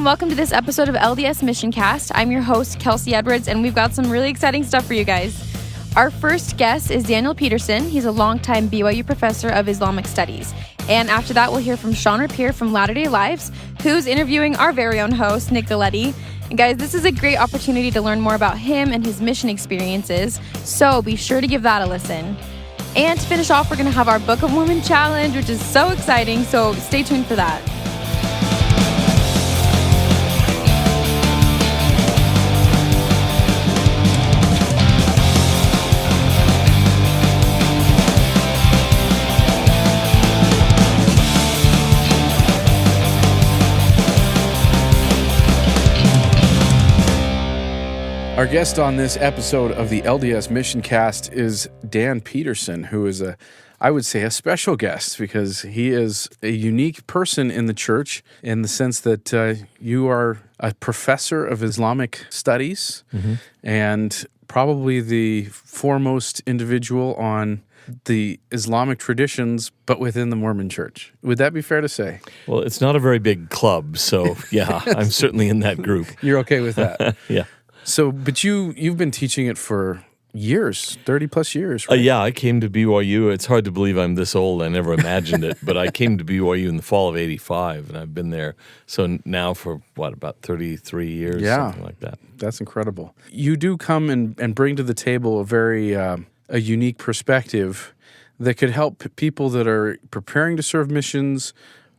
and welcome to this episode of LDS Mission Cast. I'm your host, Kelsey Edwards, and we've got some really exciting stuff for you guys. Our first guest is Daniel Peterson. He's a longtime BYU professor of Islamic Studies. And after that, we'll hear from Sean Rapier from Latter-day Lives, who's interviewing our very own host, Nick Galieti. And guys, this is a great opportunity to learn more about him and his mission experiences, so be sure to give that a listen. And to finish off, we're going to have our Book of Mormon Challenge, which is so exciting, so stay tuned for that. Our guest on this episode of the LDS Mission Cast is Dan Peterson, who is I would say, a special guest because he is a unique person in the church in the sense that you are a professor of Islamic Studies and probably the foremost individual on the Islamic traditions, but within the Mormon Church. Would that be fair to say? Well, it's not a very big club, so yeah, I'm certainly in that group. You're okay with that? Yeah. So, but you've been teaching it for years, 30 plus years, right? Yeah, I came to BYU. It's hard to believe I'm this old. I never imagined it, but I came to BYU in the fall of '85, and I've been there now for, about 33 years, something like that. That's incredible. You do come and bring to the table a very a unique perspective that could help people that are preparing to serve missions,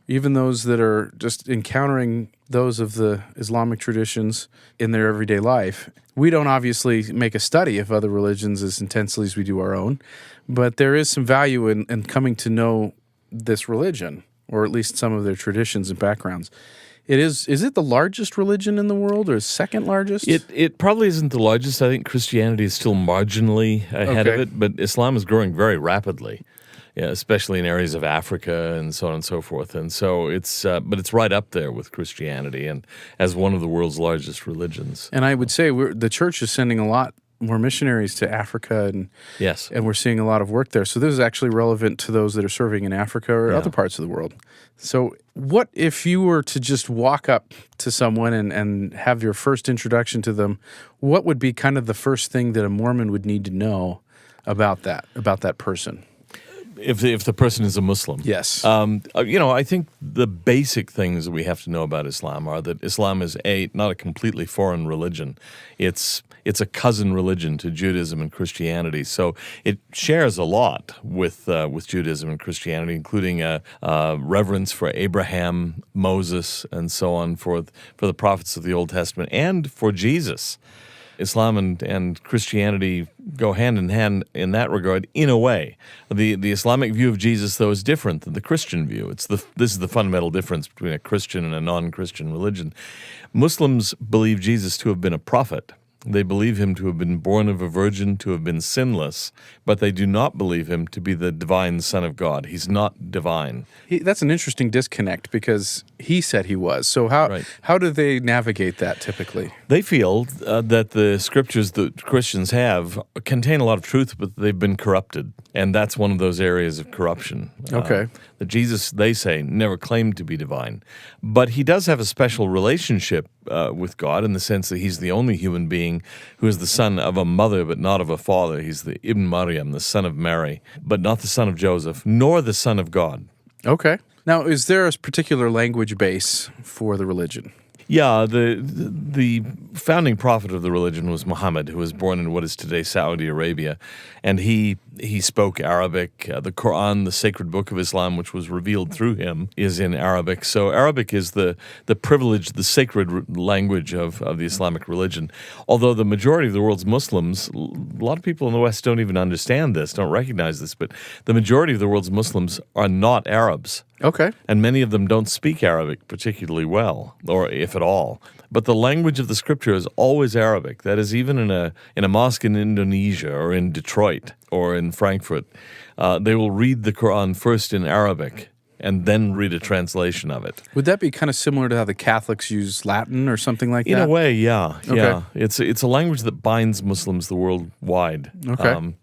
even those that are just encountering those of the Islamic traditions in their everyday life. We don't obviously make a study of other religions as intensely as we do our own, but there is some value in coming to know this religion, or at least some of their traditions and backgrounds. Is it the largest religion in the world, or second largest? It probably isn't the largest. I think Christianity is still marginally ahead of it, but Islam is growing very rapidly. Yeah, especially in areas of Africa and so on and so forth. And so but it's right up there with Christianity and as one of the world's largest religions. And I would say the church is sending a lot more missionaries to Africa, and yes, and we're seeing a lot of work there. So this is actually relevant to those that are serving in Africa or other parts of the world. So what if you were to just walk up to someone and have your first introduction to them, what would be kind of the first thing that a Mormon would need to know about that person? If the person is a Muslim. Yes. I think the basic things that we have to know about Islam are that Islam is not a completely foreign religion. It's a cousin religion to Judaism and Christianity. So it shares a lot with Judaism and Christianity, including a reverence for Abraham, Moses, and so on, for the prophets of the Old Testament, and for Jesus. Islam and Christianity go hand in hand in that regard, in a way. The Islamic view of Jesus, though, is different than the Christian view. This is the fundamental difference between a Christian and a non-Christian religion. Muslims believe Jesus to have been a prophet. They believe him to have been born of a virgin, to have been sinless, but they do not believe him to be the divine Son of God. He's not divine. That's an interesting disconnect because he said he was. So how do they navigate that typically? They feel that the scriptures that Christians have contain a lot of truth, but they've been corrupted, and that's one of those areas of corruption. Okay. That Jesus, they say, never claimed to be divine, but he does have a special relationship with God in the sense that he's the only human being who is the son of a mother but not of a father. He's the Ibn Maryam, the son of Mary, but not the son of Joseph, nor the son of God. Okay. Now, is there a particular language base for the religion? Yeah, the founding prophet of the religion was Muhammad, who was born in what is today Saudi Arabia, and he spoke Arabic. The Quran, the sacred book of Islam, which was revealed through him, is in Arabic. So Arabic is the privileged, the sacred language of the Islamic religion. Although the majority of the world's Muslims, a lot of people in the West don't even understand this, don't recognize this, but the majority of the world's Muslims are not Arabs. Okay. And many of them don't speak Arabic particularly well, or if at all. But the language of the scripture is always Arabic. That is, even in a mosque in Indonesia or in Detroit or in Frankfurt, they will read the Quran first in Arabic and then read a translation of it. Would that be kind of similar to how the Catholics use Latin or something like that? In a way, yeah. Okay. Yeah. It's a language that binds Muslims the worldwide. Okay.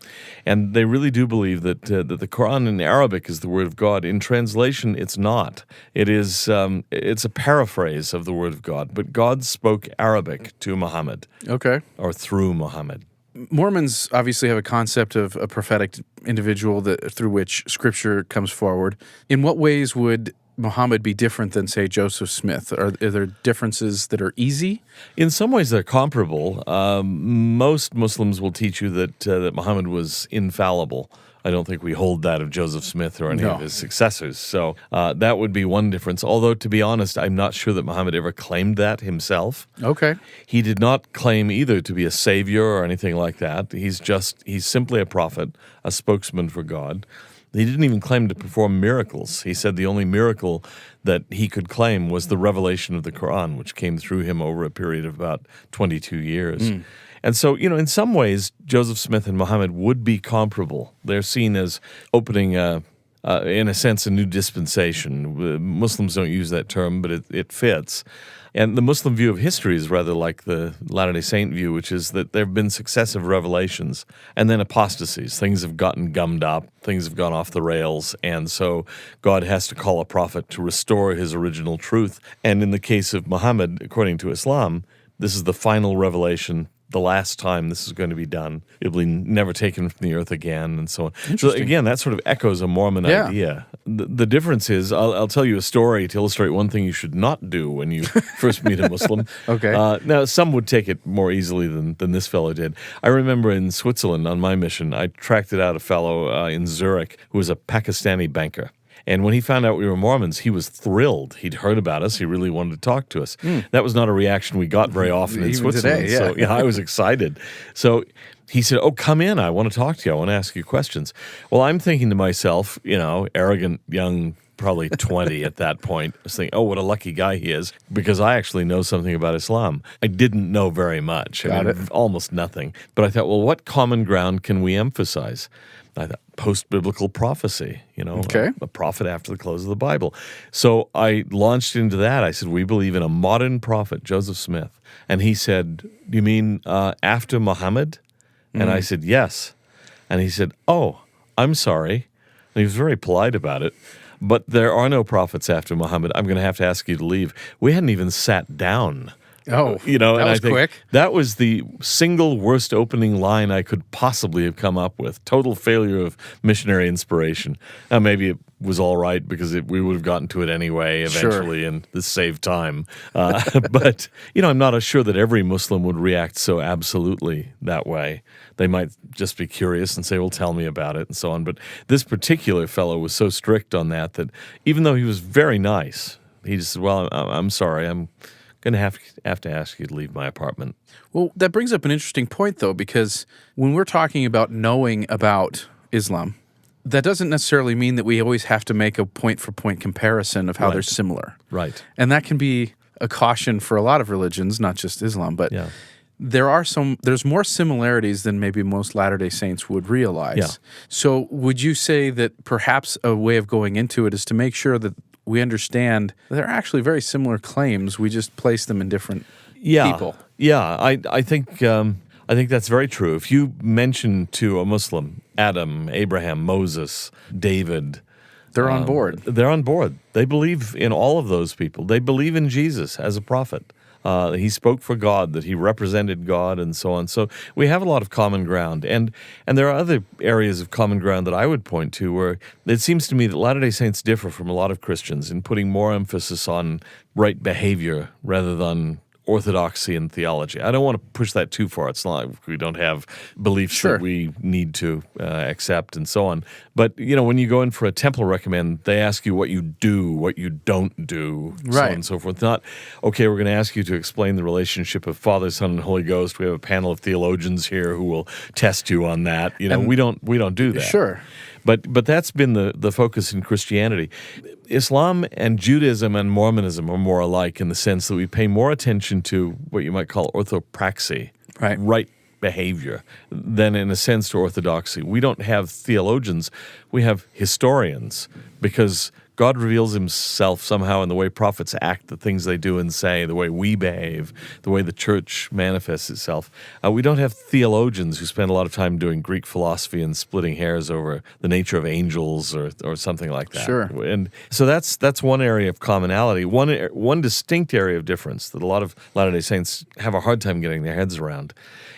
And they really do believe that the Quran in Arabic is the Word of God. In translation, it's not. It's a paraphrase of the Word of God. But God spoke Arabic to Muhammad. Okay. Or through Muhammad. Mormons obviously have a concept of a prophetic individual through which Scripture comes forward. In what ways would Muhammad be different than, say, Joseph Smith? Are there differences that are easy? In some ways, they're comparable. Most Muslims will teach you that Muhammad was infallible. I don't think we hold that of Joseph Smith or any of his successors. So that would be one difference. Although, to be honest, I'm not sure that Muhammad ever claimed that himself. Okay. He did not claim either to be a savior or anything like that. He's simply a prophet, a spokesman for God. He didn't even claim to perform miracles. He said the only miracle that he could claim was the revelation of the Quran, which came through him over a period of about 22 years. And so, in some ways, Joseph Smith and Muhammad would be comparable. They're seen as opening, in a sense, a new dispensation. Muslims don't use that term, but it fits. And the Muslim view of history is rather like the Latter-day Saint view, which is that there have been successive revelations and then apostasies. Things have gotten gummed up, things have gone off the rails, and so God has to call a prophet to restore his original truth. And in the case of Muhammad, according to Islam, this is the final revelation, the last time this is going to be done. It'll be never taken from the earth again, and so on. So again, that sort of echoes a Mormon idea. The difference is, I'll tell you a story to illustrate one thing you should not do when you first meet a Muslim. Okay. Now, some would take it more easily than this fellow did. I remember in Switzerland on my mission, I tracked out a fellow in Zurich who was a Pakistani banker. And when he found out we were Mormons, he was thrilled. He'd heard about us. He really wanted to talk to us. That was not a reaction we got very often in Switzerland. Today, yeah. So I was excited. So he said, "Oh, come in. I want to talk to you. I want to ask you questions." Well, I'm thinking to myself, arrogant young, probably 20 at that point. I was thinking, oh, what a lucky guy he is, because I actually know something about Islam. I didn't know very much. Almost nothing. But I thought, well, what common ground can we emphasize? I thought post-biblical prophecy, a prophet after the close of the Bible. So I launched into that. I said, we believe in a modern prophet, Joseph Smith. And he said, do you mean after Muhammad? And I said, yes. And he said, oh, I'm sorry. And he was very polite about it. But there are no prophets after Muhammad. I'm going to have to ask you to leave. We hadn't even sat down. Oh, that and was I think quick. That was the single worst opening line I could possibly have come up with. Total failure of missionary inspiration. Now, maybe it was all right because we would have gotten to it anyway eventually, and this saved time. But, I'm not sure that every Muslim would react so absolutely that way. They might just be curious and say, well, tell me about it, and so on. But this particular fellow was so strict on that even though he was very nice, he just said, well, I'm sorry, I'm going to have to ask you to leave my apartment. Well, that brings up an interesting point, though, because when we're talking about knowing about Islam, that doesn't necessarily mean that we always have to make a point-for-point comparison of how they're similar. Right. And that can be a caution for a lot of religions, not just Islam, but there's more similarities than maybe most Latter-day Saints would realize. Yeah. So would you say that perhaps a way of going into it is to make sure that we understand they're actually very similar claims. We just place them in different people. Yeah, I think that's very true. If you mention to a Muslim Adam, Abraham, Moses, David, they're on board. They're on board. They believe in all of those people. They believe in Jesus as a prophet. He spoke for God, that he represented God, and so on. So we have a lot of common ground. And there are other areas of common ground that I would point to where it seems to me that Latter-day Saints differ from a lot of Christians in putting more emphasis on right behavior rather than orthodoxy in theology. I don't want to push that too far. It's not like we don't have beliefs that we need to accept and so on. But, when you go in for a temple recommend, they ask you what you do, what you don't do, so on and so forth. Not, okay, we're going to ask you to explain the relationship of Father, Son, and Holy Ghost. We have a panel of theologians here who will test you on that. We don't do that. Sure. But that's been the focus in Christianity. Islam and Judaism and Mormonism are more alike in the sense that we pay more attention to what you might call orthopraxy, right behavior, than in a sense to orthodoxy. We don't have theologians, we have historians, because God reveals himself somehow in the way prophets act, the things they do and say, the way we behave, the way the church manifests itself. We don't have theologians who spend a lot of time doing Greek philosophy and splitting hairs over the nature of angels or something like that. Sure. And so that's one area of commonality. One distinct area of difference that a lot of Latter-day Saints have a hard time getting their heads around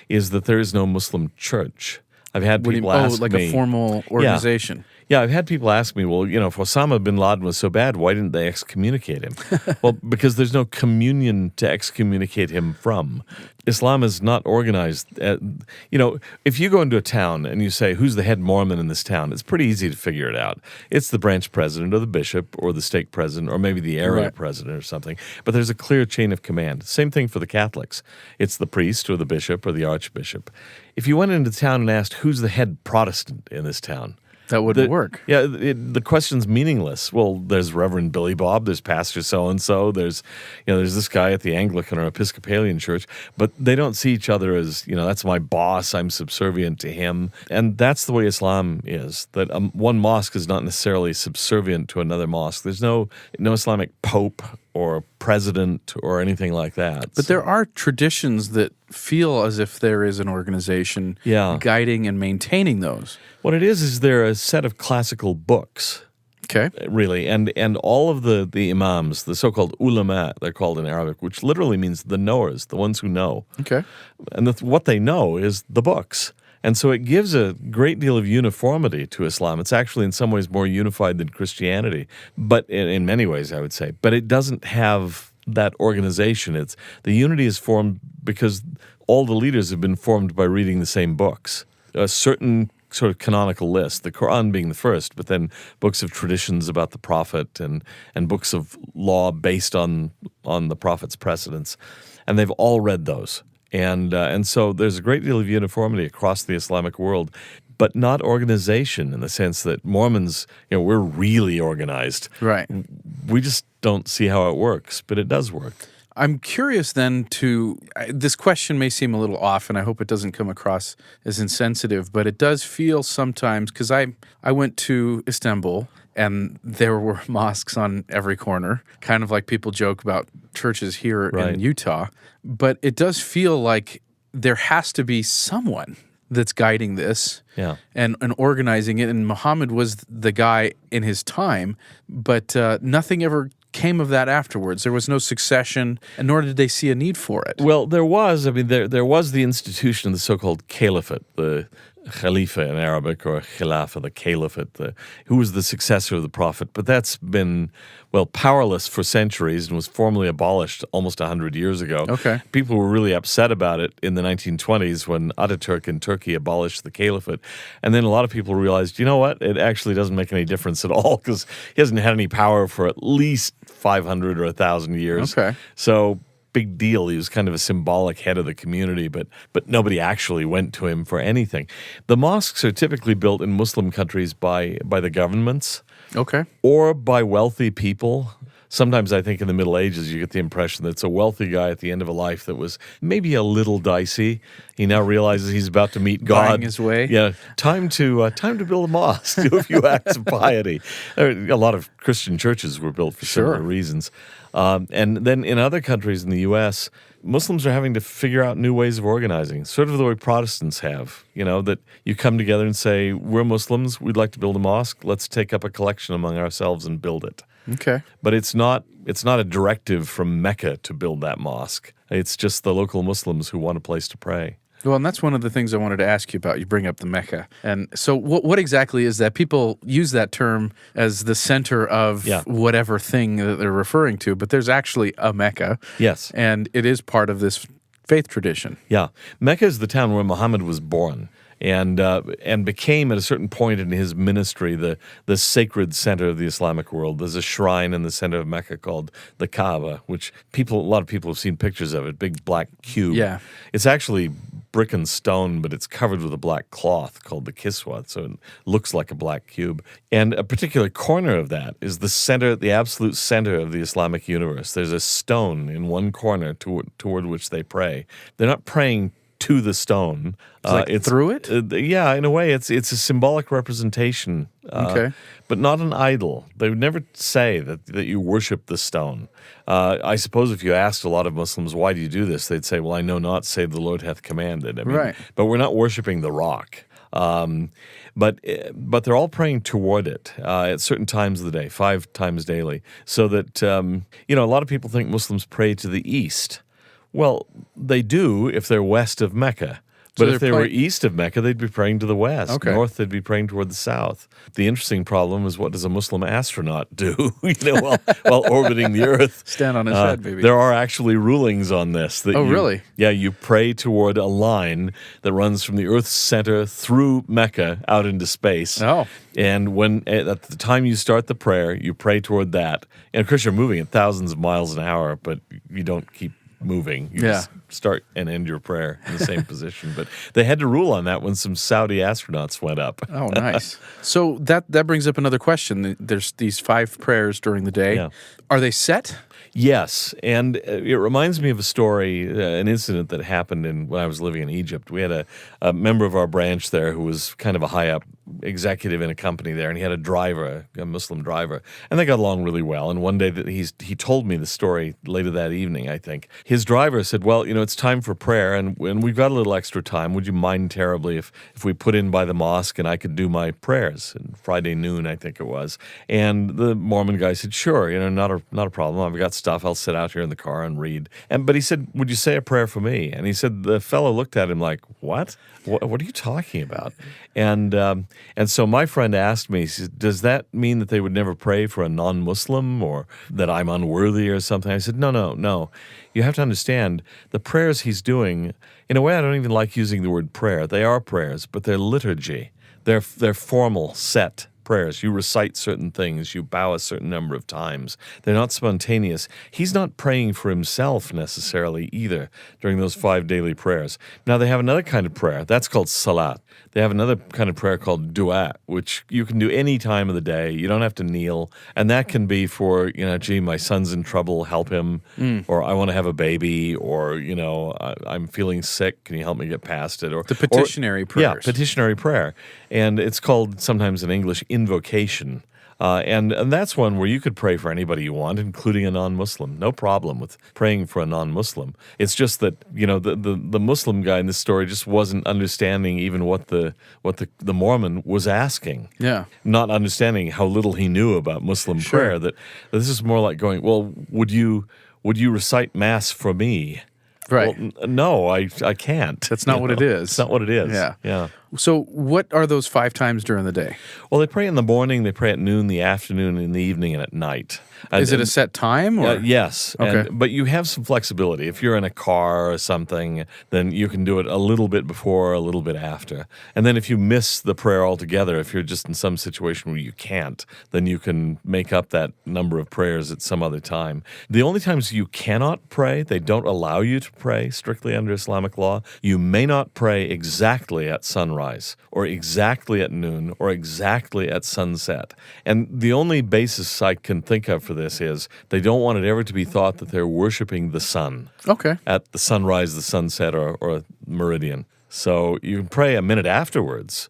is that there is no Muslim church. I've had people ask like me, a formal organization. Yeah, I've had people ask me, well, if Osama bin Laden was so bad, why didn't they excommunicate him? Well, because there's no communion to excommunicate him from. Islam is not organized. If you go into a town and you say, who's the head Mormon in this town, it's pretty easy to figure it out. It's the branch president or the bishop or the stake president or maybe the area president or something. But there's a clear chain of command. Same thing for the Catholics. It's the priest or the bishop or the archbishop. If you went into town and asked, who's the head Protestant in this town? That wouldn't work. Yeah, the question's meaningless. Well, there's Reverend Billy Bob, there's Pastor so-and-so, there's this guy at the Anglican or Episcopalian church, but they don't see each other as, that's my boss, I'm subservient to him. And that's the way Islam is, that one mosque is not necessarily subservient to another mosque. There's no Islamic pope or president or anything like that. But there are traditions that feel as if there is an organization guiding and maintaining those. What it is they're a set of classical books. Okay. Really, and all of the imams, the so-called ulama, they're called in Arabic, which literally means the knowers, the ones who know. Okay. And what they know is the books. And so it gives a great deal of uniformity to Islam. It's actually in some ways more unified than Christianity, but in many ways, I would say. But it doesn't have that organization. The unity is formed because all the leaders have been formed by reading the same books. A certain sort of canonical list, the Quran being the first, but then books of traditions about the prophet and books of law based on the prophet's precedents. And they've all read those. And so there's a great deal of uniformity across the Islamic world, but not organization in the sense that Mormons, we're really organized. Right. We just don't see how it works, but it does work. I'm curious then this question may seem a little off, and I hope it doesn't come across as insensitive, but it does feel sometimes, because I went to Istanbul, and there were mosques on every corner, kind of like people joke about churches here in Utah. But it does feel like there has to be someone that's guiding this and organizing it. And Muhammad was the guy in his time, but nothing ever came of that afterwards. There was no succession, and nor did they see a need for it. Well, there was. I mean, there was the institution of the so-called caliphate, the Khalifa in Arabic, or Khilafah, the caliphate, who was the successor of the prophet. But that's been, powerless for centuries and was formally abolished almost 100 years ago. Okay. People were really upset about it in the 1920s when Ataturk in Turkey abolished the caliphate. And then a lot of people realized, you know what, it actually doesn't make any difference at all because he hasn't had any power for at least 500 or 1,000 years. Okay. So big deal. He was kind of a symbolic head of the community, but nobody actually went to him for anything. The mosques are typically built in Muslim countries by the governments. Okay. Or by wealthy people. Sometimes I think in the Middle Ages you get the impression that it's a wealthy guy at the end of a life that was maybe a little dicey. He now realizes he's about to meet God. Buying his way. Yeah, time to build a mosque, do a few acts of piety. A lot of Christian churches were built for similar reasons. And then in other countries in the U.S., Muslims are having to figure out new ways of organizing, sort of the way Protestants have, that you come together and say, we're Muslims, we'd like to build a mosque, let's take up a collection among ourselves and build it. Okay. But it's not a directive from Mecca to build that mosque. It's just the local Muslims who want a place to pray. Well, and that's one of the things I wanted to ask you about. You bring up the Mecca. And so what exactly is that? People use that term as the center of whatever thing that they're referring to, but there's actually a Mecca. Yes. And it is part of this faith tradition. Yeah. Mecca is the town where Muhammad was born. And became at a certain point in his ministry the sacred center of the Islamic world. There's a shrine in the center of Mecca called the Kaaba, which a lot of people have seen pictures of it, big black cube. Yeah. It's actually brick and stone, but it's covered with a black cloth called the kiswa, so it looks like a black cube. And a particular corner of that is the absolute center of the Islamic universe. There's a stone in one corner toward which they pray. They're not praying to the stone. It's through it? Yeah, in a way, it's a symbolic representation. Okay. But not an idol. They would never say that you worship the stone. I suppose if you asked a lot of Muslims, why do you do this? They'd say, well, I know not, save the Lord hath commanded. I mean, Right. But we're not worshiping the rock. But they're all praying toward it at certain times of the day, 5 times daily, so that, a lot of people think Muslims pray to the east. Well, they do if they're west of Mecca. But So if they they're were east of Mecca, they'd be praying to the west. Okay. North, they'd be praying toward the south. The interesting problem is, what does a Muslim astronaut do while orbiting the Earth? Stand on his head, maybe. There are actually rulings on this. That Really? Yeah, you pray toward a line that runs from the Earth's center through Mecca out into space. Oh. And when at the time you start the prayer, you pray toward that. And of course, you're moving at thousands of miles an hour, but you don't keep moving. You just start and end your prayer in the same position. But they had to rule on that when some Saudi astronauts went up. Oh, nice. So that brings up another question. There's these 5 prayers during the day. Yeah. Are they set? Yes, and it reminds me of a story, an incident that happened when I was living in Egypt. We had a member of our branch there who was kind of a high-up executive in a company there, and he had a driver, a Muslim driver, and they got along really well. And one day that he told me the story later that evening, I think. His driver said, well, it's time for prayer, and we've got a little extra time. Would you mind terribly if we put in by the mosque and I could do my prayers? And Friday noon, I think it was. And the Mormon guy said, sure, not a problem. I've got stuff. I'll sit out here in the car and read. But he said, would you say a prayer for me? And he said, the fellow looked at him like, what? What are you talking about? And so my friend asked me, he said, does that mean that they would never pray for a non-Muslim or that I'm unworthy or something? I said, no. You have to understand the prayers he's doing. In a way, I don't even like using the word prayer. They are prayers, but they're liturgy. They're formal, set prayers. You recite certain things. You bow a certain number of times. They're not spontaneous. He's not praying for himself necessarily either during those 5 daily prayers. Now, they have another kind of prayer. That's called salat. They have another kind of prayer called dua, which you can do any time of the day. You don't have to kneel. And that can be for, gee, my son's in trouble, help him. Or I want to have a baby. Or, I'm feeling sick. Can you help me get past it? Or The petitionary prayers. Yeah, petitionary prayer. And it's called sometimes in English invocation. And that's one where you could pray for anybody you want, including a non-Muslim. No problem with praying for a non-Muslim. It's just that, the Muslim guy in this story just wasn't understanding even what the Mormon was asking. Yeah. Not understanding how little he knew about Muslim prayer. That this is more like going, well, would you recite Mass for me? Right. Well, no, I can't. That's not what it is. It's not what it is. Yeah. So what are those 5 times during the day? Well, they pray in the morning, they pray at noon, the afternoon, in the evening, and at night. Is it a set time? Or? Yes. Okay. But you have some flexibility. If you're in a car or something, then you can do it a little bit before, a little bit after. And then if you miss the prayer altogether, if you're just in some situation where you can't, then you can make up that number of prayers at some other time. The only times you cannot pray, they don't allow you to pray strictly under Islamic law. You may not pray exactly at sunrise or exactly at noon or exactly at sunset. And the only basis I can think of for this is they don't want it ever to be thought that they're worshiping the sun at the sunrise, the sunset, or meridian. So you can pray a minute afterwards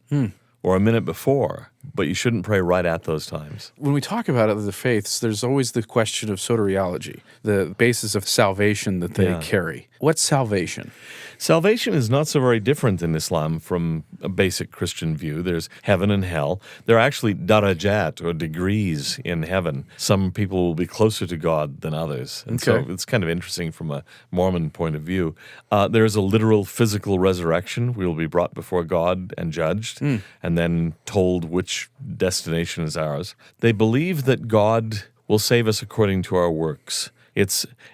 or a minute before, but you shouldn't pray right at those times. When we talk about it, the faiths, there's always the question of soteriology, the basis of salvation that they carry. What's salvation? Salvation is not so very different in Islam from a basic Christian view. There's heaven and hell. There are actually darajat, or degrees, in heaven. Some people will be closer to God than others. And so it's kind of interesting from a Mormon point of view. There is a literal physical resurrection. We will be brought before God and judged, and then told which destination is ours. They believe that God will save us according to our works.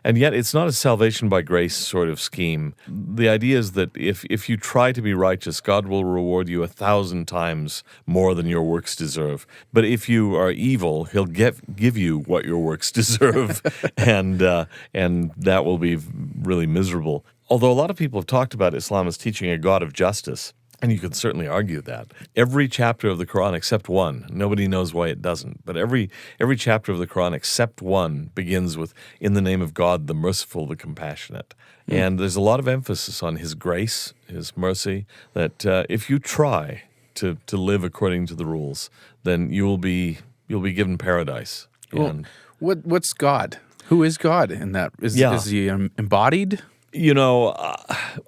And yet it's not a salvation by grace sort of scheme. The idea is that if you try to be righteous, God will reward you 1,000 times more than your works deserve. But if you are evil, He'll give you what your works deserve, and that will be really miserable. Although a lot of people have talked about Islam as teaching a God of justice, And you could certainly argue that. Every chapter of the Quran except one, nobody knows why it doesn't, but every chapter of the Quran except one begins with, in the name of God, the merciful, the compassionate. And there's a lot of emphasis on his grace, his mercy, that if you try to live according to the rules, then you'll be given paradise. Well, what's God? Who is God in that? Is he embodied? You know,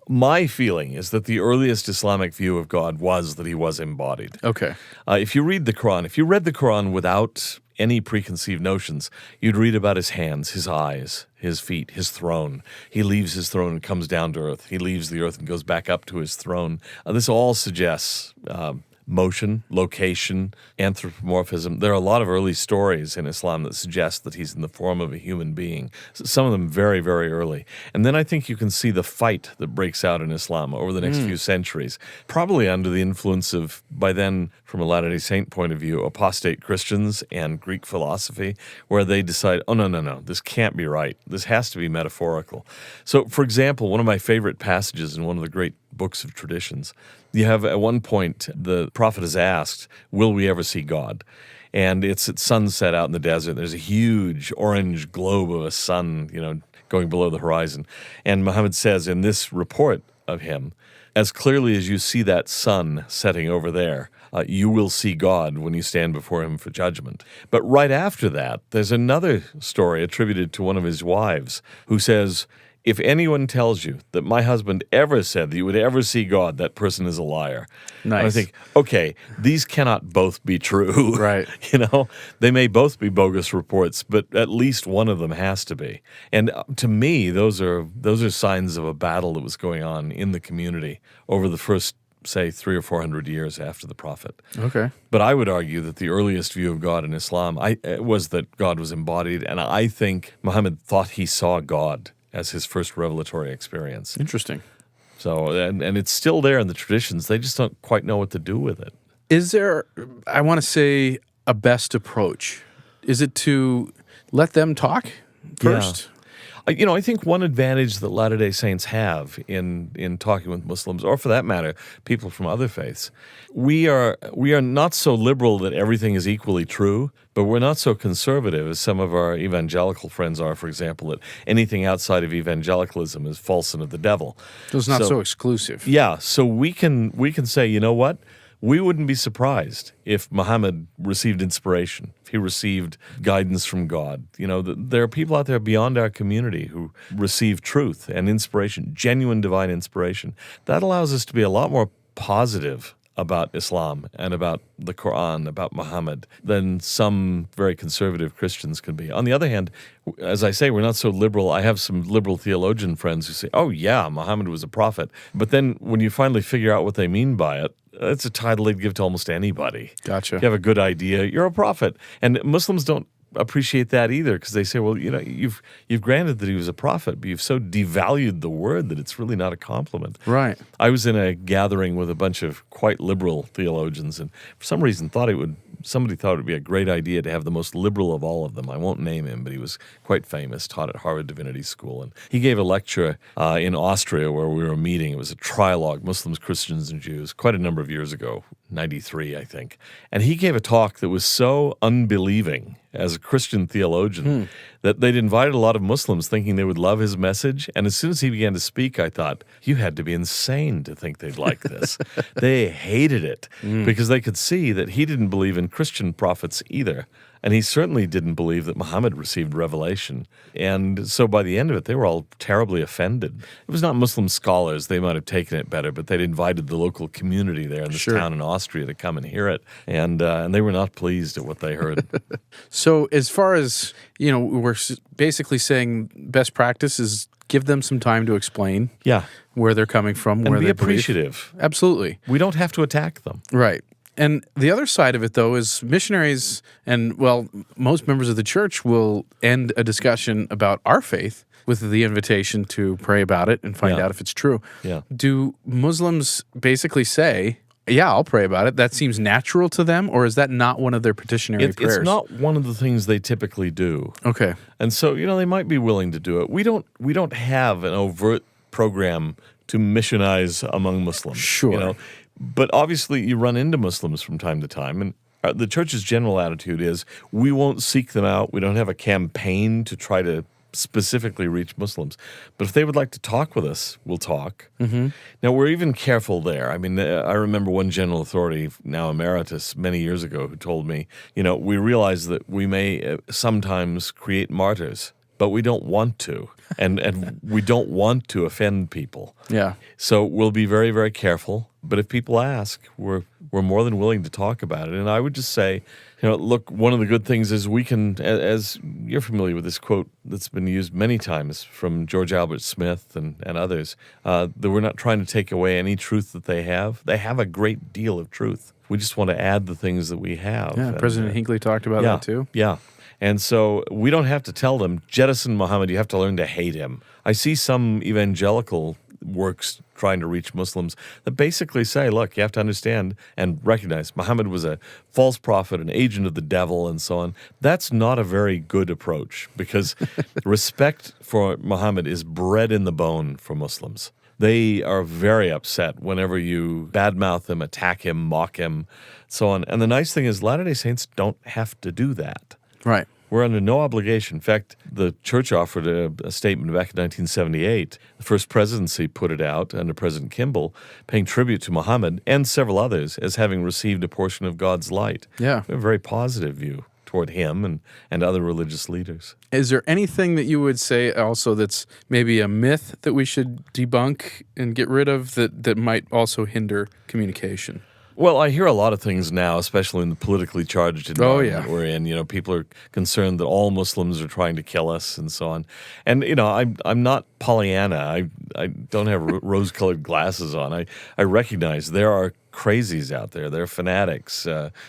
my feeling is that the earliest Islamic view of God was that he was embodied. Okay. If you read the Quran, if you read the Quran without any preconceived notions, you'd read about his hands, his eyes, his feet, his throne. He leaves his throne and comes down to earth. He leaves the earth and goes back up to his throne. This all suggests motion, location, anthropomorphism. There are a lot of early stories in Islam that suggest that he's in the form of a human being, some of them very, very early. And then I think you can see the fight that breaks out in Islam over the next few centuries, probably under the influence of, by then, from a Latter-day Saint point of view, apostate Christians and Greek philosophy, where they decide, oh, no, this can't be right. This has to be metaphorical. So, for example, one of my favorite passages in one of the great books of traditions, you have at one point the prophet is asked, will we ever see God? And it's at sunset out in the desert. There's a huge orange globe of a sun, going below the horizon. And Muhammad says in this report of him, as clearly as you see that sun setting over there, you will see God when you stand before him for judgment. But right after that, there's another story attributed to one of his wives who says, if anyone tells you that my husband ever said that you would ever see God, that person is a liar. Nice. And I think, okay, these cannot both be true. Right. They may both be bogus reports, but at least one of them has to be. And to me, those are signs of a battle that was going on in the community over the first, say, 300 or 400 years after the prophet. Okay. But I would argue that the earliest view of God in Islam was that God was embodied, and I think Muhammad thought he saw God as his first revelatory experience. Interesting. So, and it's still there in the traditions. They just don't quite know what to do with it. Is there, I want to say, a best approach? Is it to let them talk first? I think one advantage that Latter-day Saints have in talking with Muslims, or for that matter, people from other faiths, we are not so liberal that everything is equally true, but we're not so conservative as some of our evangelical friends are, for example, that anything outside of evangelicalism is false and of the devil. So it's not so exclusive. Yeah, so we can say, you know what? We wouldn't be surprised if Muhammad received inspiration, if he received guidance from God. There are people out there beyond our community who receive truth and inspiration, genuine divine inspiration. That allows us to be a lot more positive about Islam and about the Quran, about Muhammad, than some very conservative Christians can be. On the other hand, as I say, we're not so liberal. I have some liberal theologian friends who say, oh yeah, Muhammad was a prophet. But then when you finally figure out what they mean by it, it's a title they'd give to almost anybody. Gotcha. If you have a good idea, you're a prophet. And Muslims don't appreciate that either, because they say, well, you've granted that he was a prophet, but you've so devalued the word that it's really not a compliment. Right. I was in a gathering with a bunch of quite liberal theologians, and for some reason somebody thought it would be a great idea to have the most liberal of all of them. I won't name him, but he was quite famous, taught at Harvard Divinity School. And he gave a lecture in Austria where we were meeting. It was a trialogue, Muslims, Christians, and Jews, quite a number of years ago, 93, I think. And he gave a talk that was so unbelieving as a Christian theologian that they'd invited a lot of Muslims thinking they would love his message. And as soon as he began to speak, I thought, you had to be insane to think they'd like this. They hated it because they could see that he didn't believe in Christian prophets either. And he certainly didn't believe that Muhammad received revelation. And so by the end of it, they were all terribly offended. It was not Muslim scholars. They might have taken it better, but they'd invited the local community there in this town in Austria to come and hear it. And they were not pleased at what they heard. So as far as, we're basically saying best practice is give them some time to explain where they're coming from, and where be they appreciative. Believe. Absolutely. We don't have to attack them. Right. And the other side of it, though, is missionaries and, most members of the church will end a discussion about our faith with the invitation to pray about it and find out if it's true. Yeah. Do Muslims basically say, yeah, I'll pray about it? That seems natural to them, or is that not one of their petitionary prayers? It's not one of the things they typically do. Okay. And so, they might be willing to do it. We don't have an overt program to missionize among Muslims. Sure. But obviously, you run into Muslims from time to time, and the church's general attitude is we won't seek them out. We don't have a campaign to try to specifically reach Muslims. But if they would like to talk with us, we'll talk. Now, we're even careful there. I mean, I remember one general authority, now emeritus, many years ago, who told me, we realize that we may sometimes create martyrs, but we don't want to. And we don't want to offend people. Yeah. So we'll be very, very careful. But if people ask, we're more than willing to talk about it. And I would just say, look, one of the good things is we can, as you're familiar with this quote that's been used many times from George Albert Smith and others, that we're not trying to take away any truth that they have. They have a great deal of truth. We just want to add the things that we have. Yeah, President Hinckley talked about that too. Yeah. And so we don't have to tell them, jettison Muhammad, you have to learn to hate him. I see some evangelical works trying to reach Muslims that basically say, look, you have to understand and recognize Muhammad was a false prophet, an agent of the devil, and so on. That's not a very good approach because respect for Muhammad is bred in the bone for Muslims. They are very upset whenever you badmouth him, attack him, mock him, so on. And the nice thing is Latter-day Saints don't have to do that. Right. We're under no obligation. In fact, the church offered a statement back in 1978. The First Presidency put it out under President Kimball, paying tribute to Muhammad and several others as having received a portion of God's light. Yeah. We have a very positive view toward him and other religious leaders. Is there anything that you would say also that's maybe a myth that we should debunk and get rid of that might also hinder communication? Well, I hear a lot of things now, especially in the politically charged environment we're in. People are concerned that all Muslims are trying to kill us and so on. And, I'm not Pollyanna. I don't have rose-colored glasses on. I recognize there are crazies out there. There are fanatics,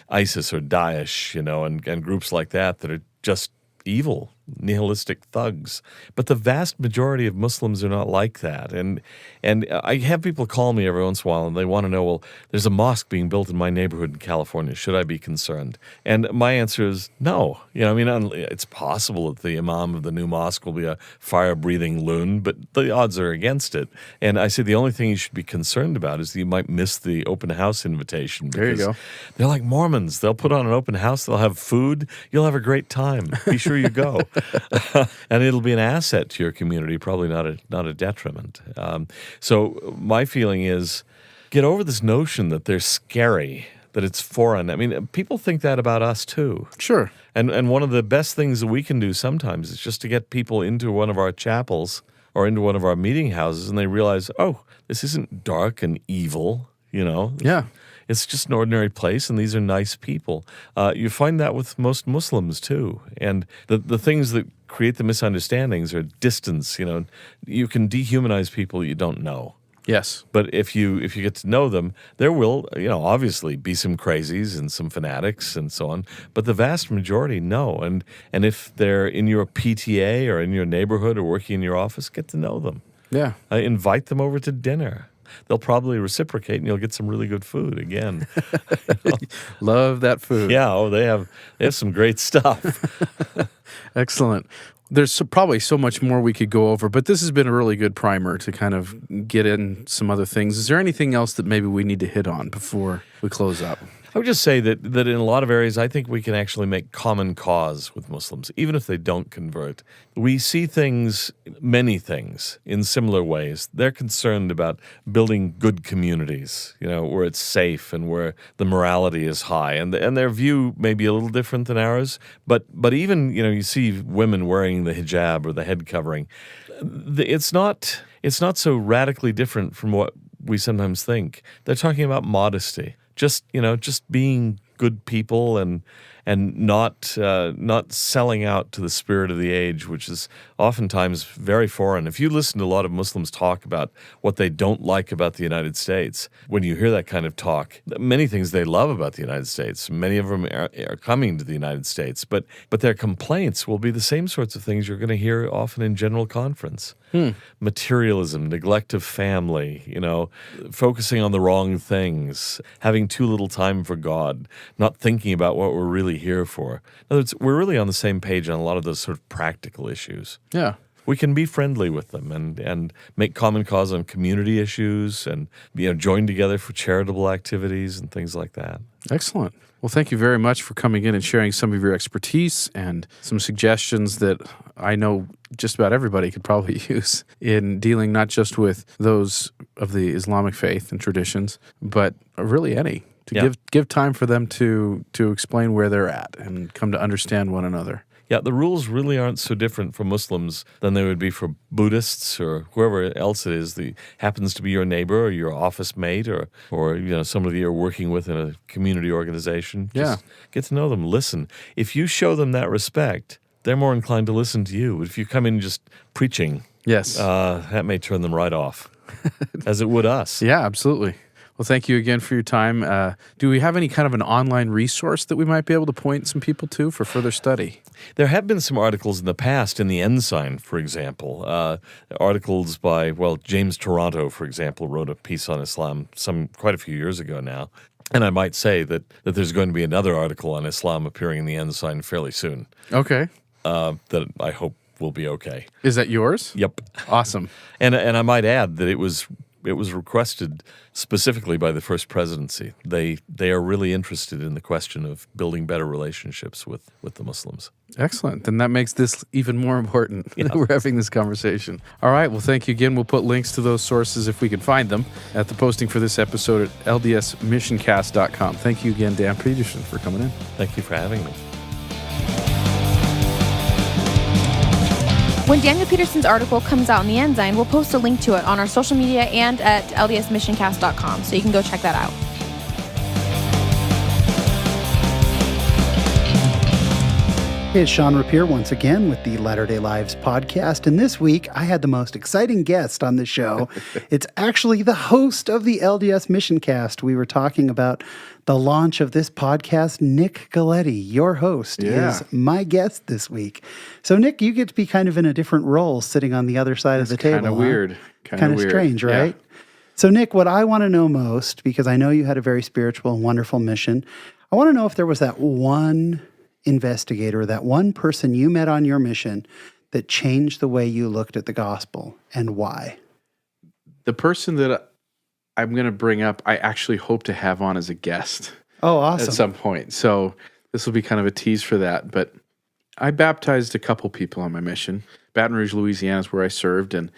ISIS or Daesh, and groups like that are just evil, nihilistic thugs. But the vast majority of Muslims are not like that. And I have people call me every once in a while and they want to know, well, there's a mosque being built in my neighborhood in California. Should I be concerned? And my answer is no. It's possible that the imam of the new mosque will be a fire-breathing loon, but the odds are against it. And I say the only thing you should be concerned about is that you might miss the open house invitation. There you go. They're like Mormons. They'll put on an open house. They'll have food. You'll have a great time. Be sure you go. And it'll be an asset to your community, probably not a detriment. So my feeling is get over this notion that they're scary, that it's foreign. I mean, people think that about us too. Sure. And one of the best things that we can do sometimes is just to get people into one of our chapels or into one of our meeting houses and they realize, oh, this isn't dark and evil, Yeah. It's just an ordinary place, and these are nice people. You find that with most Muslims, too. And the things that create the misunderstandings are distance. You can dehumanize people you don't know. Yes. But if you get to know them, there will, obviously be some crazies and some fanatics and so on. But the vast majority, no. And if they're in your PTA or in your neighborhood or working in your office, get to know them. Yeah. Invite them over to dinner. They'll probably reciprocate, and you'll get some really good food again. Love that food. Yeah, they have some great stuff. Excellent. There's probably so much more we could go over, but this has been a really good primer to kind of get in some other things. Is there anything else that maybe we need to hit on before we close up? I would just say that in a lot of areas, I think we can actually make common cause with Muslims, even if they don't convert. We see many things, in similar ways. They're concerned about building good communities, where it's safe and where the morality is high. And their view may be a little different than ours, but even, you see women wearing the hijab or the head covering. It's not so radically different from what we sometimes think. They're talking about modesty. Just being good people and not selling out to the spirit of the age, which is oftentimes very foreign. If you listen to a lot of Muslims talk about what they don't like about the United States, when you hear that kind of talk, many things they love about the United States. Many of them are coming to the United States, but their complaints will be the same sorts of things you're going to hear often in general conference. Materialism, neglect of family, focusing on the wrong things, having too little time for God, not thinking about what we're really here for. In other words, we're really on the same page on a lot of those sort of practical issues. Yeah. We can be friendly with them and make common cause on community issues and join together for charitable activities and things like that. Excellent. Well, thank you very much for coming in and sharing some of your expertise and some suggestions that I know just about everybody could probably use in dealing not just with those of the Islamic faith and traditions, but really any. Give time for them to explain where they're at and come to understand one another. Yeah, the rules really aren't so different for Muslims than they would be for Buddhists or whoever else it is that happens to be your neighbor or your office mate or somebody you're working with in a community organization. Just get to know them. Listen. If you show them that respect, they're more inclined to listen to you. If you come in just preaching, that may turn them right off, as it would us. Yeah, absolutely. Well, thank you again for your time. Do we have any kind of an online resource that we might be able to point some people to for further study? There have been some articles in the past in the Ensign, for example. Articles by, James Toronto, for example, wrote a piece on Islam quite a few years ago now. And I might say that there's going to be another article on Islam appearing in the Ensign fairly soon. Okay. That I hope will be okay. Is that yours? Yep. Awesome. And I might add that it was requested specifically by the First Presidency. They are really interested in the question of building better relationships with the Muslims. Excellent. Then that makes this even more important that we're having this conversation. All right. Well, thank you again. We'll put links to those sources if we can find them at the posting for this episode at ldsmissioncast.com. Thank you again, Dan Peterson, for coming in. Thank you for having me. When Daniel Peterson's article comes out in the Ensign, we'll post a link to it on our social media and at ldsmissioncast.com, so you can go check that out. Hey, it's Sean Rapier once again with the Latter-day Lives podcast, and this week I had the most exciting guest on the show. It's actually the host of the LDS Missioncast. We were talking about the launch of this podcast. Nick Galieti, your host, is my guest this week. So, Nick, you get to be kind of in a different role sitting on the other side of the table. Kind of weird. Kind of strange, right? Yeah. So, Nick, what I want to know most, because I know you had a very spiritual and wonderful mission, I want to know if there was that one investigator, that one person you met on your mission that changed the way you looked at the gospel, and why? The person that I'm going to bring up, I actually hope to have on as a guest. Oh, awesome. At some point. So this will be kind of a tease for that. But I baptized a couple people on my mission. Baton Rouge, Louisiana is where I served, and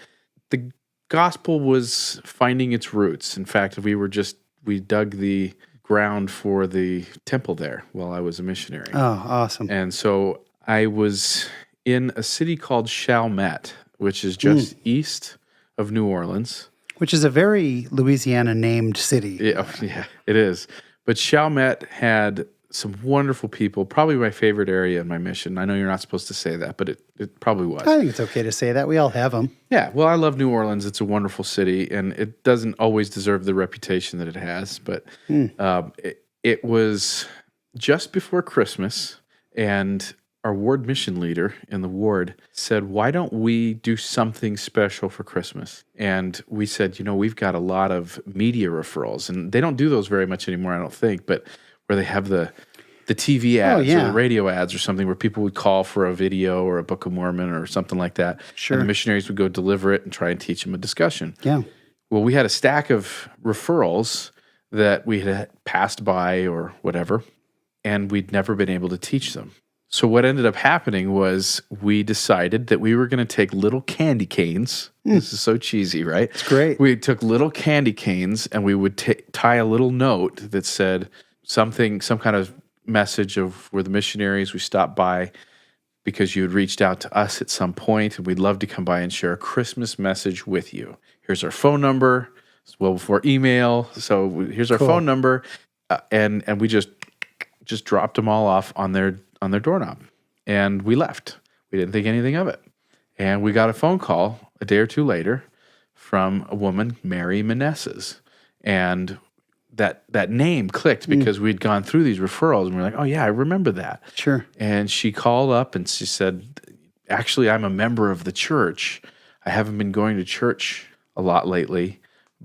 the gospel was finding its roots. In fact, we dug the ground for the temple there while I was a missionary. Oh, awesome. And so I was in a city called Chalmette, which is just east of New Orleans. Which is a very Louisiana-named city. Yeah, it is. But Chalmette had some wonderful people, probably my favorite area in my mission. I know you're not supposed to say that, but it probably was. I think it's okay to say that. We all have them. Yeah, well, I love New Orleans. It's a wonderful city, and it doesn't always deserve the reputation that it has. But it was just before Christmas, and our ward mission leader in the ward said, why don't we do something special for Christmas? And we said, we've got a lot of media referrals, and they don't do those very much anymore, I don't think, but where they have the TV ads or the radio ads or something where people would call for a video or a Book of Mormon or something like that. Sure. And the missionaries would go deliver it and try and teach them a discussion. Yeah. Well, we had a stack of referrals that we had passed by or whatever, and we'd never been able to teach them. So what ended up happening was we decided that we were going to take little candy canes. This is so cheesy, right? It's great. We took little candy canes and we would tie a little note that said some kind of message of we're the missionaries. We stopped by because you had reached out to us at some point, and we'd love to come by and share a Christmas message with you. Here's our phone number. It's well before email. So here's our phone number. And we just dropped them all off on their doorknob, and we left. We didn't think anything of it. And we got a phone call a day or two later from a woman, Mary Meneses. And that name clicked because we'd gone through these referrals, and we're like, oh yeah, I remember that. Sure. And she called up and she said, actually, I'm a member of the church. I haven't been going to church a lot lately,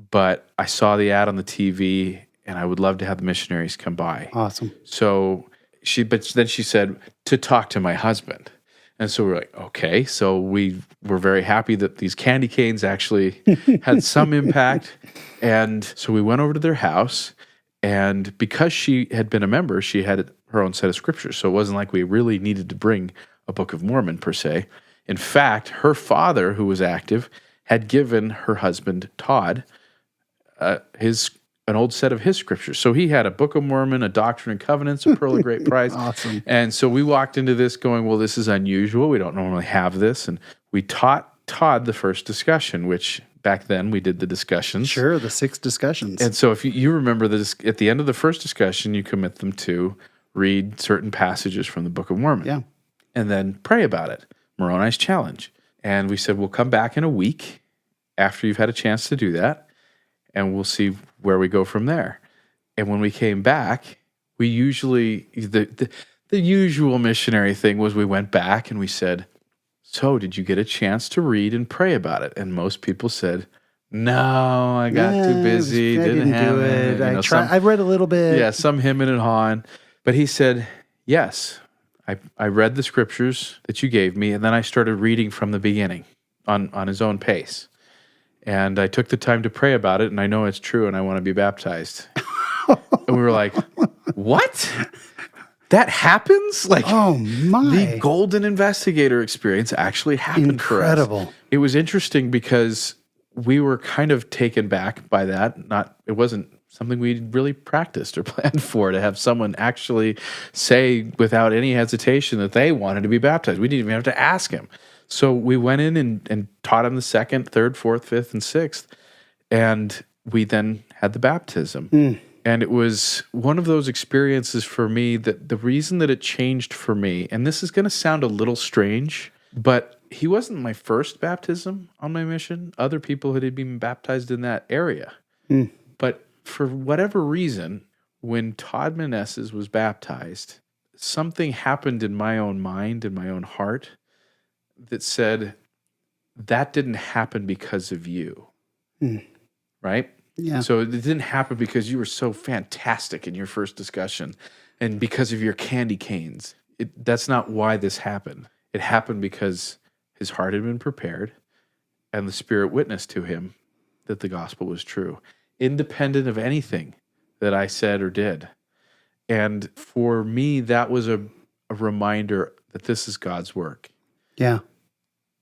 but I saw the ad on the TV, and I would love to have the missionaries come by. Awesome. So then she said to talk to my husband. And so we're like, okay. So we were very happy that these candy canes actually had some impact. And so we went over to their house. And because she had been a member, she had her own set of scriptures. So it wasn't like we really needed to bring a Book of Mormon per se. In fact, her father, who was active, had given her husband, Todd, an old set of his scriptures. So he had a Book of Mormon, a Doctrine and Covenants, a Pearl of Great Price. Awesome. And so we walked into this going, well, this is unusual. We don't normally have this. And we taught Todd the first discussion, which back then we did the discussions. Sure, the 6 discussions. And so if you remember this, at the end of the first discussion, you commit them to read certain passages from the Book of Mormon. Yeah. And then pray about it. Moroni's challenge. And we said, we'll come back in a week after you've had a chance to do that, and we'll see where we go from there. And when we came back, we usually, the usual missionary thing was we went back and we said, so did you get a chance to read and pray about it? And most people said, no, I got too busy, didn't have do it. it. I read a little bit. Yeah, some hemming and hawing. But he said, yes, I read the scriptures that you gave me, and then I started reading from the beginning on his own pace. And I took the time to pray about it, and I know it's true, and I want to be baptized. And we were like, what? That happens? Like, oh my. The golden investigator experience actually happened for us. Incredible. It was interesting because we were kind of taken back by that. It wasn't something we'd really practiced or planned for, to have someone actually say without any hesitation that they wanted to be baptized. We didn't even have to ask him. So we went in and taught him the 2nd, 3rd, 4th, 5th, and 6th. And we then had the baptism. And it was one of those experiences for me that the reason that it changed for me, and this is going to sound a little strange, but he wasn't my first baptism on my mission. Other people had been baptized in that area. But for whatever reason, when Todd Meneses was baptized, something happened in my own mind, in my own heart, that said, that didn't happen because of you. Right? Yeah. So it didn't happen because you were so fantastic in your first discussion and because of your candy canes. That's not why this happened. It happened because his heart had been prepared and the Spirit witnessed to him that the gospel was true, independent of anything that I said or did. And for me, that was a reminder that this is God's work. Yeah.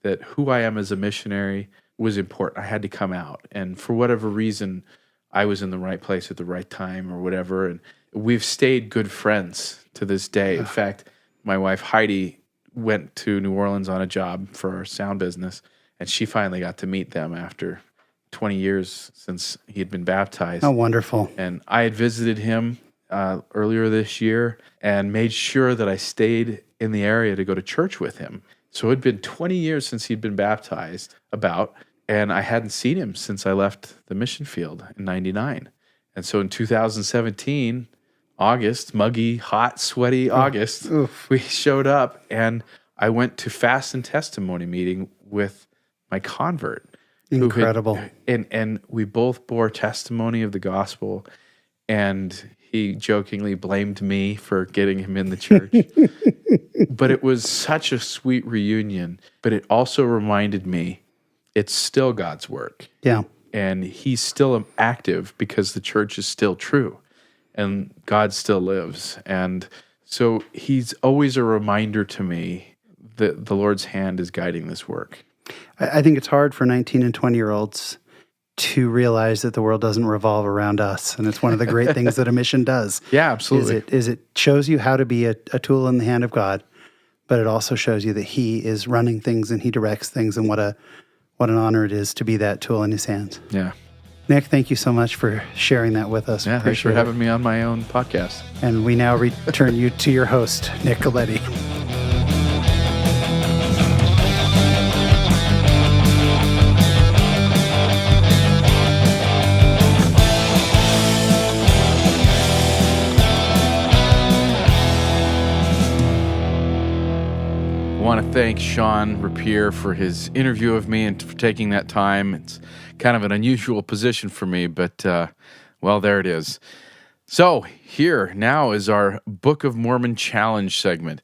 That who I am as a missionary was important. I had to come out. And for whatever reason, I was in the right place at the right time or whatever. And we've stayed good friends to this day. In fact, my wife Heidi went to New Orleans on a job for our sound business, and she finally got to meet them after 20 years since he had been baptized. Oh, wonderful. And I had visited him earlier this year and made sure that I stayed in the area to go to church with him. So it had been 20 years since he'd been baptized, and I hadn't seen him since I left the mission field in 99. And so in 2017, August, muggy, hot, sweaty August, we showed up, and I went to fast and testimony meeting with my convert. Incredible. And we both bore testimony of the gospel, and he jokingly blamed me for getting him in the church. But it was such a sweet reunion, but it also reminded me it's still God's work. Yeah. And he's still active because the church is still true and God still lives. And so he's always a reminder to me that the Lord's hand is guiding this work. I think it's hard for 19 and 20-year-olds to realize that the world doesn't revolve around us. And it's one of the great things that a mission does. Yeah, absolutely. Is it shows you how to be a tool in the hand of God, but it also shows you that he is running things and he directs things, and what an honor it is to be that tool in his hands. Yeah. Nick, thank you so much for sharing that with us. Yeah, thanks for having me on my own podcast. And we now return you to your host, Nick Galieti. I want to thank Sean Rapier for his interview of me and for taking that time. It's kind of an unusual position for me, but, well, there it is. So here now is our Book of Mormon Challenge segment.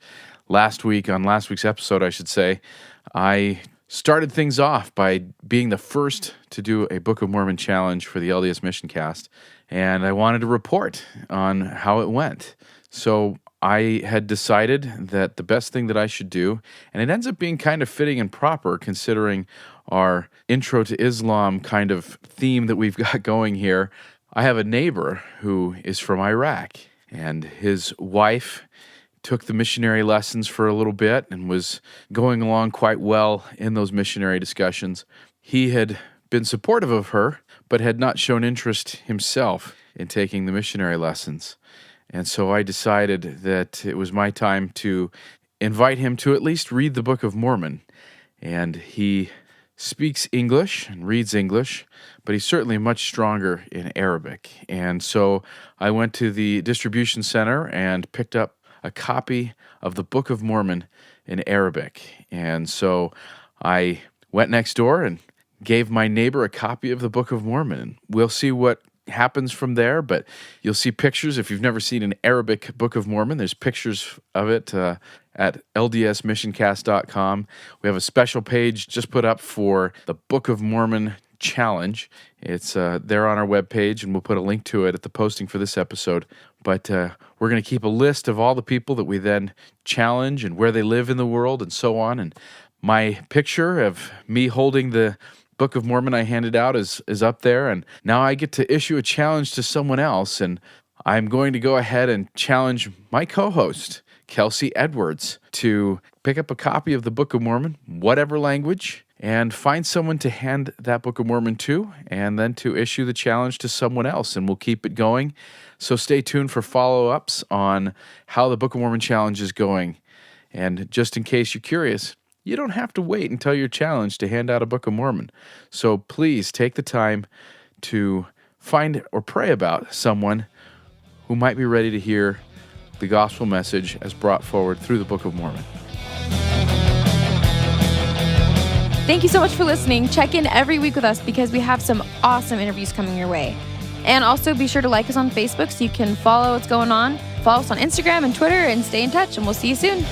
last week's episode, I should say, I started things off by being the first to do a Book of Mormon challenge for the LDS Mission Cast, and I wanted to report on how it went. So I had decided that the best thing that I should do, and it ends up being kind of fitting and proper considering our intro to Islam kind of theme that we've got going here. I have a neighbor who is from Iraq, and his wife took the missionary lessons for a little bit and was going along quite well in those missionary discussions. He had been supportive of her, but had not shown interest himself in taking the missionary lessons. And so I decided that it was my time to invite him to at least read the Book of Mormon. And he speaks English and reads English, but he's certainly much stronger in Arabic. And so I went to the distribution center and picked up a copy of the Book of Mormon in Arabic. And so I went next door and gave my neighbor a copy of the Book of Mormon. We'll see what happens from there, but you'll see pictures. If you've never seen an Arabic Book of Mormon, there's pictures of it at ldsmissioncast.com. We have a special page just put up for the Book of Mormon Challenge. It's there on our webpage, and we'll put a link to it at the posting for this episode. But we're going to keep a list of all the people that we then challenge and where they live in the world and so on. And my picture of me holding the Book of Mormon I handed out is up there. And now I get to issue a challenge to someone else. And I'm going to go ahead and challenge my co-host, Kelsey Edwards, to pick up a copy of the Book of Mormon, whatever language, and find someone to hand that Book of Mormon to, and then to issue the challenge to someone else, and we'll keep it going. So stay tuned for follow-ups on how the Book of Mormon challenge is going. And just in case you're curious, you don't have to wait until you're challenged to hand out a Book of Mormon. So please take the time to find or pray about someone who might be ready to hear the gospel message as brought forward through the Book of Mormon. Thank you so much for listening. Check in every week with us because we have some awesome interviews coming your way. And also be sure to like us on Facebook so you can follow what's going on. Follow us on Instagram and Twitter and stay in touch, and we'll see you soon.